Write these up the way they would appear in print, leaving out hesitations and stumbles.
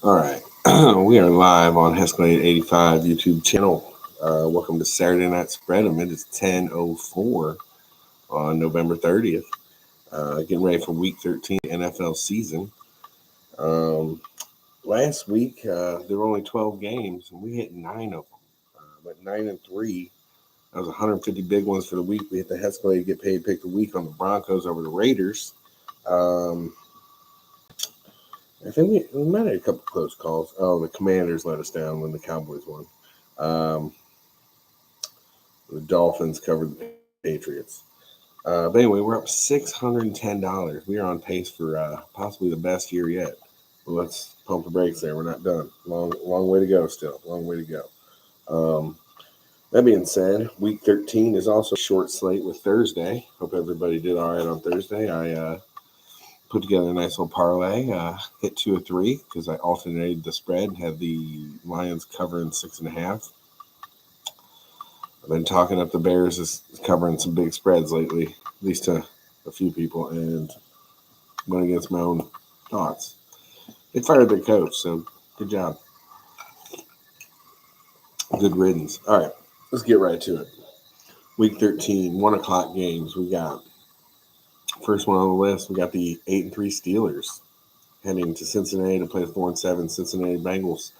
All right. We are live on Hescalade 85 YouTube channel. Welcome to Saturday Night Spread. It is 10:04 on November 30th. Getting ready for Week 13 NFL season. Last week, there were only 12 games, and we hit 9 of them. But 9-3, that was 150 big ones for the week. We hit the Hescalade Get Paid Pick the Week on the Broncos over the Raiders. I think we might have had a couple close calls. Oh, the Commanders let us down when the Cowboys won. The Dolphins covered the Patriots. But anyway, we're up $610. We are on pace for possibly the best year yet. But let's pump the brakes there. We're not done. Long way to go still. Long way to go. That being said, Week 13 is also a short slate with Thursday. Hope everybody did all right on Thursday. I put together a nice little parlay, hit 2 or 3 because I alternated the spread, had the Lions covering 6.5. I've been talking up the Bears as covering some big spreads lately, at least to a few people, and went against my own thoughts. They fired their coach, so good job. Good riddance. All right, let's get right to it. Week 13, 1 o'clock games. We got first one on the list. We got the 8-3 Steelers heading to Cincinnati to play the 4-7 Cincinnati Bengals.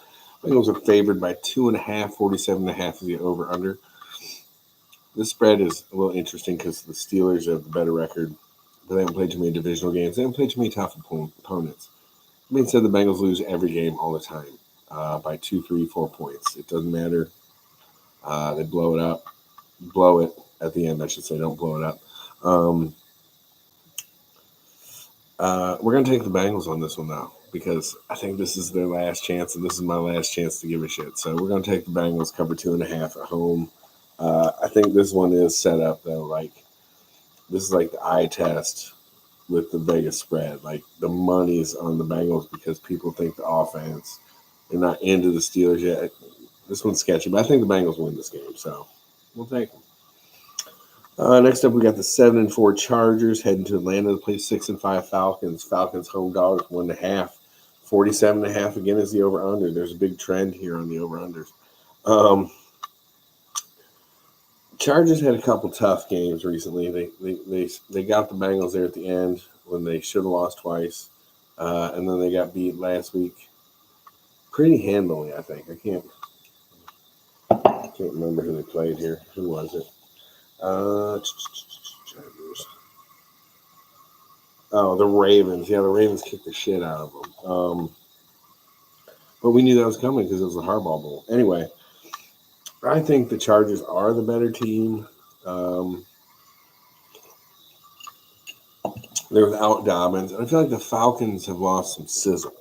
Bengals are favored by 2.5, 47.5 is the over/under. This spread is a little interesting because the Steelers have the better record, but they haven't played too many divisional games. They haven't played too many tough opponents. That being said, the Bengals lose every game all the time by 2, 3, 4 points. It doesn't matter. They blow it at the end, I should say. Don't blow it up. We're going to take the Bengals on this one now because I think this is their last chance, and this is my last chance to give a shit. So we're going to take the Bengals, cover 2.5 at home. I think this one is set up, though, like this is like the eye test with the Vegas spread. Like the money's on the Bengals because people think the offense, they're not into the Steelers yet. This one's sketchy, but I think the Bengals win this game, so we'll take them. Next up, we got the 7-4 Chargers heading to Atlanta to play 6-5 Falcons. Falcons home dogs 1.5. 47.5 again is the over/under. There's a big trend here on the over/unders. Chargers had a couple tough games recently. They got the Bengals there at the end when they should have lost twice, and then they got beat last week pretty handily. I think I can't remember who they played here. Who was it? Chargers. Oh, the Ravens. Yeah, the Ravens kicked the shit out of them. But we knew that was coming because it was the Harbaugh Bowl. Anyway, I think the Chargers are the better team. They're without Dobbins. And I feel like the Falcons have lost some sizzle.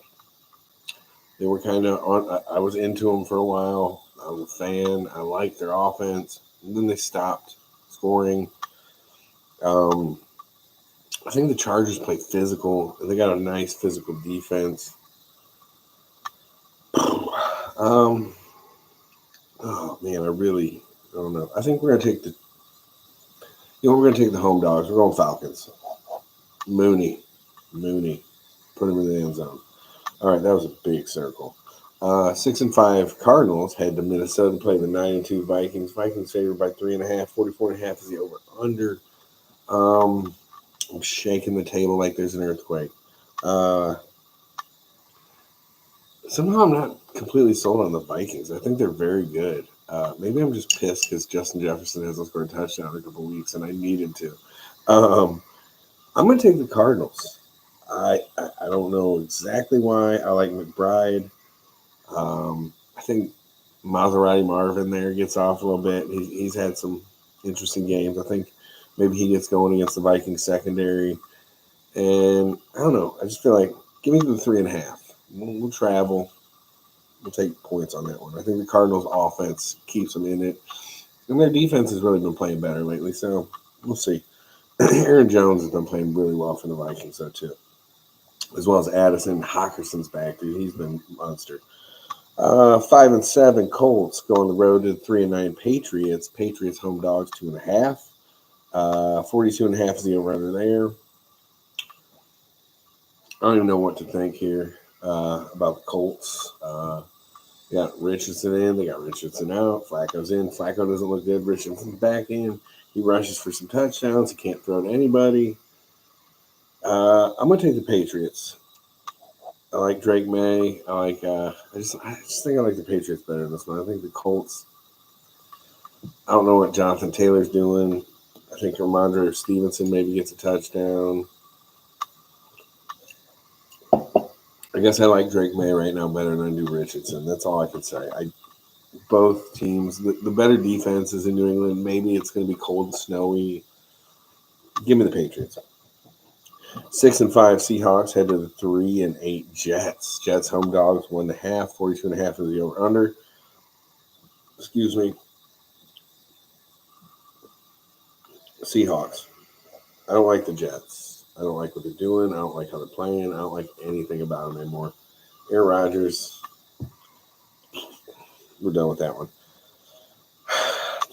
They were kind of on. I was into them for a while. I was a fan. I liked their offense. And then they stopped scoring. I think the Chargers play physical. And they got a nice physical defense. Oh man, I really don't know. I think we're gonna take the home dogs. We're going Falcons. Mooney, put him in the end zone. All right, that was a big circle. 6-5 Cardinals head to Minnesota to play the 9-2 Vikings. Vikings favored by 3.5. 44.5 is the over/under. I'm shaking the table like there's an earthquake. Somehow I'm not completely sold on the Vikings. I think they're very good. Maybe I'm just pissed because Justin Jefferson hasn't scored a touchdown in a couple of weeks, and I need him to. I'm going to take the Cardinals. I don't know exactly why. I like McBride. I think Maserati Marvin there gets off a little bit. He's had some interesting games. I think maybe he gets going against the Vikings secondary. And I don't know. I just feel like give me the 3.5. We'll travel. We'll take points on that one. I think the Cardinals' offense keeps them in it. And their defense has really been playing better lately, so we'll see. Aaron Jones has been playing really well for the Vikings, though, too. As well as Addison. Hawkinson's back, dude. He's been a monster. 5-7 Colts go on the road to the 3-9 Patriots. Patriots home dogs 2.5. 42.5 is the over-under there. I don't even know what to think here. about the Colts. They got Richardson in. They got Richardson out. Flacco's in. Flacco doesn't look good. Richardson's back in. He rushes for some touchdowns. He can't throw to anybody. I'm gonna take the Patriots. I like Drake May. I just think I like the Patriots better than this one. I think the Colts. I don't know what Jonathan Taylor's doing. I think Ramondre Stevenson maybe gets a touchdown. I guess I like Drake May right now better than I do Richardson. That's all I can say. Both teams, the better defense is in New England. Maybe it's going to be cold and snowy. Give me the Patriots. 6-5 Seahawks head to the 3-8 Jets. Jets home dogs 1.5. 42.5 is the over under. Excuse me. Seahawks. I don't like the Jets. I don't like what they're doing. I don't like how they're playing. I don't like anything about them anymore. Aaron Rodgers. We're done with that one.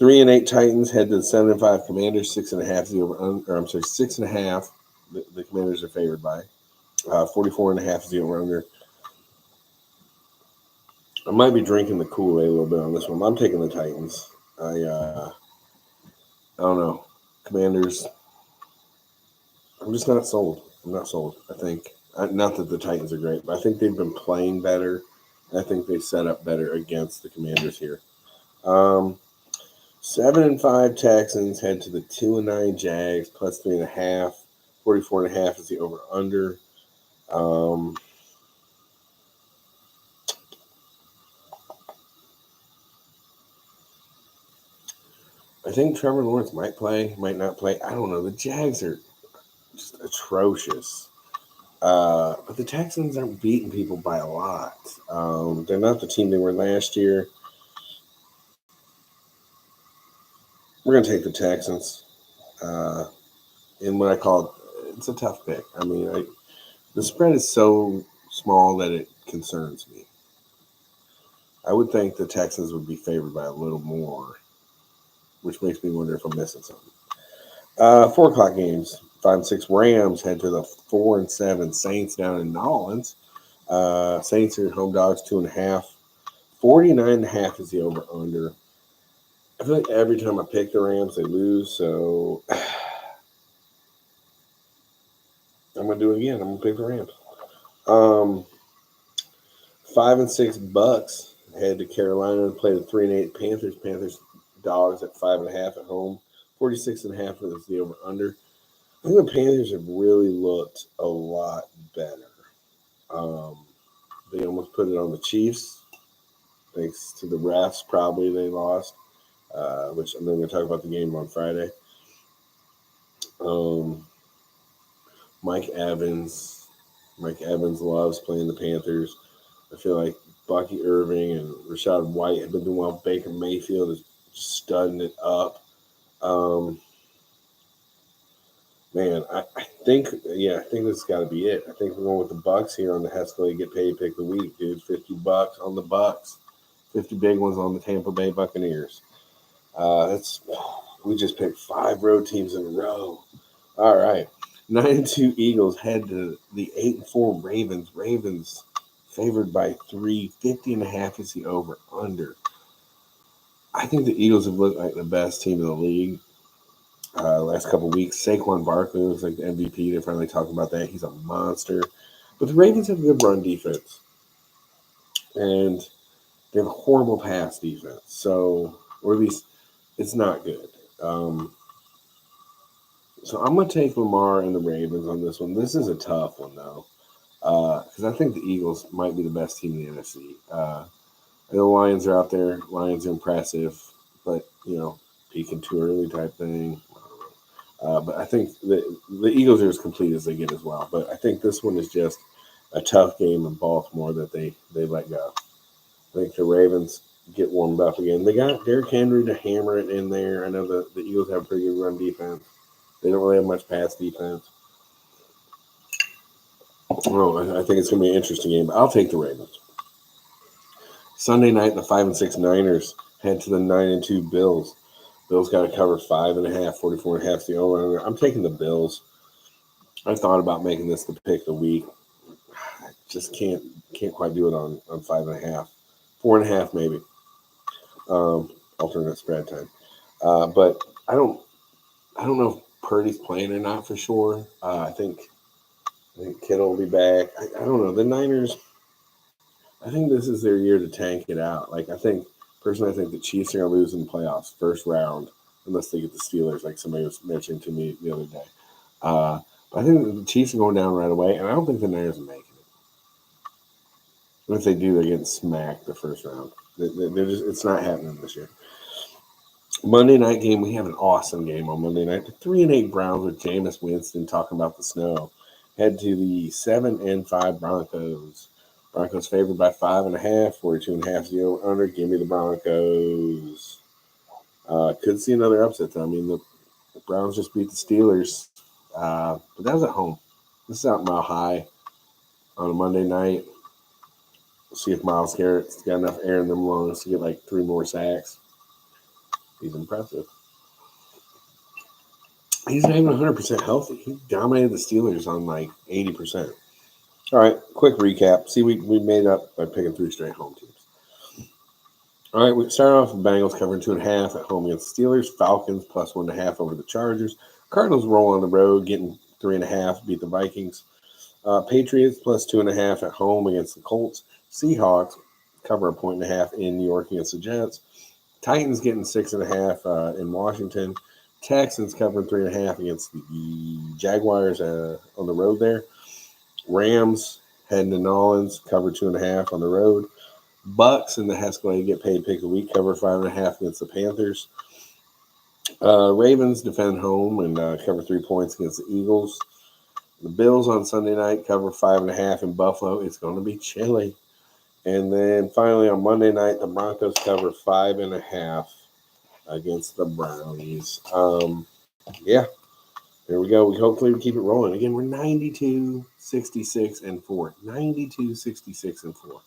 3-8 Titans head to the 7-5 Commanders. 6.5 is the over under. 6.5. The Commanders are favored by. 44.5 is the over under. I might be drinking the Kool-Aid a little bit on this one. I'm taking the Titans. I don't know. Commanders. I'm just not sold. I'm not sold. I think not that the Titans are great, but I think they've been playing better. I think they set up better against the Commanders here. 7-5 Texans head to the 2-9 Jags plus 3.5. 44.5 is the over under. I think Trevor Lawrence might play, might not play. I don't know. The Jags are just atrocious. But the Texans aren't beating people by a lot. They're not the team they were last year. We're going to take the Texans. In what I call it's a tough pick. I mean, the spread is so small that it concerns me. I would think the Texans would be favored by a little more, which makes me wonder if I'm missing something. 4 o'clock games. 5-6 Rams head to the 4-7 Saints down in Nolans. Saints are home dogs 2.5. 49.5 is the over under. I feel like every time I pick the Rams, they lose. So I'm gonna do it again. I'm gonna pick the Rams. 5-6 Bucks head to Carolina to play the 3-8 Panthers. Panthers dogs at 5.5 at home. 46.5 is the over under. I think the Panthers have really looked a lot better. They almost put it on the Chiefs, thanks to the refs. Probably they lost, which I'm going to talk about the game on Friday. Mike Evans loves playing the Panthers. I feel like Bucky Irving and Rashad White have been doing well. Baker Mayfield is studding it up. Man, I think this has got to be it. I think we're going with the Bucks here on the Hescalade Get Paid Pick of the Week, dude. $50 on the Bucks, 50 big ones on the Tampa Bay Buccaneers. We just picked 5 road teams in a row. All right, 9-2 Eagles head to the 8-4 Ravens. Ravens favored by 3. 50.5 is the over under. I think the Eagles have looked like the best team in the league. Last couple of weeks, Saquon Barkley was like the MVP. They're finally talking about that. He's a monster. But the Ravens have a good run defense. And they have a horrible pass defense. So, or at least it's not good. So I'm going to take Lamar and the Ravens on this one. This is a tough one, though. Because I think the Eagles might be the best team in the NFC. The Lions are out there. Lions are impressive. But, peaking too early type thing. But I think the Eagles are as complete as they get as well. But I think this one is just a tough game in Baltimore that they let go. I think the Ravens get warmed up again. They got Derrick Henry to hammer it in there. I know the Eagles have a pretty good run defense. They don't really have much pass defense. I think it's going to be an interesting game. I'll take the Ravens. Sunday night, the 5-6 Niners head to the 9-2 Bills. Bills got to cover 5.5, 44.5 is the over. I'm taking the Bills. I thought about making this the pick of the week. just can't quite do it on 5.5, 4.5 maybe. Alternate spread time. But I don't know if Purdy's playing or not for sure. I think Kittle will be back. I don't know. The Niners, I think this is their year to tank it out. Like personally, I think the Chiefs are going to lose in the playoffs first round unless they get the Steelers, like somebody was mentioning to me the other day. But I think the Chiefs are going down right away, and I don't think the Niners are making it. And if they do, they're getting smacked the first round. It's not happening this year. Monday night game, we have an awesome game on Monday night. The 3-8 Browns with Jameis Winston talking about the snow head to the 7-5 Broncos. Broncos favored by 5.5, 42.5 0 under. Give me the Broncos. Could see another upset though. I mean, the Browns just beat the Steelers, but that was at home. This is out Mile High on a Monday night. We'll see if Myles Garrett's got enough air in them lungs to get like 3 more sacks. He's impressive. He's not even 100% healthy. He dominated the Steelers on like 80%. All right, quick recap. See, we made up by picking 3 straight home teams. All right, we started off with Bengals covering 2.5 at home against the Steelers. Falcons plus 1.5 over the Chargers. Cardinals roll on the road, getting 3.5, beat the Vikings. Patriots plus 2.5 at home against the Colts. Seahawks cover 1.5 in New York against the Jets. Titans getting 6.5 in Washington. Texans covering 3.5 against the Jaguars on the road there. Rams heading to Nolans, cover 2.5 on the road. Bucks and the Escalade get paid pick a week, cover 5.5 against the Panthers. Ravens defend home and cover 3 points against the Eagles. The Bills on Sunday night cover 5.5 in Buffalo. It's going to be chilly. And then finally on Monday night, the Broncos cover 5.5 against the Brownies. Yeah, there we go. Hopefully we keep it rolling. Again, we're 92, 66, and 4. 92, 66, and 4.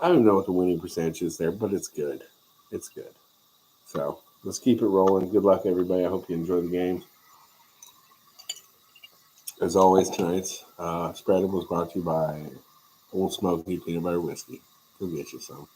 I don't know what the winning percentage is there, but it's good. It's good. So let's keep it rolling. Good luck, everybody. I hope you enjoy the game. As always, tonight's spread was brought to you by Old Smoky Peanut Butter Whiskey. Go get you some.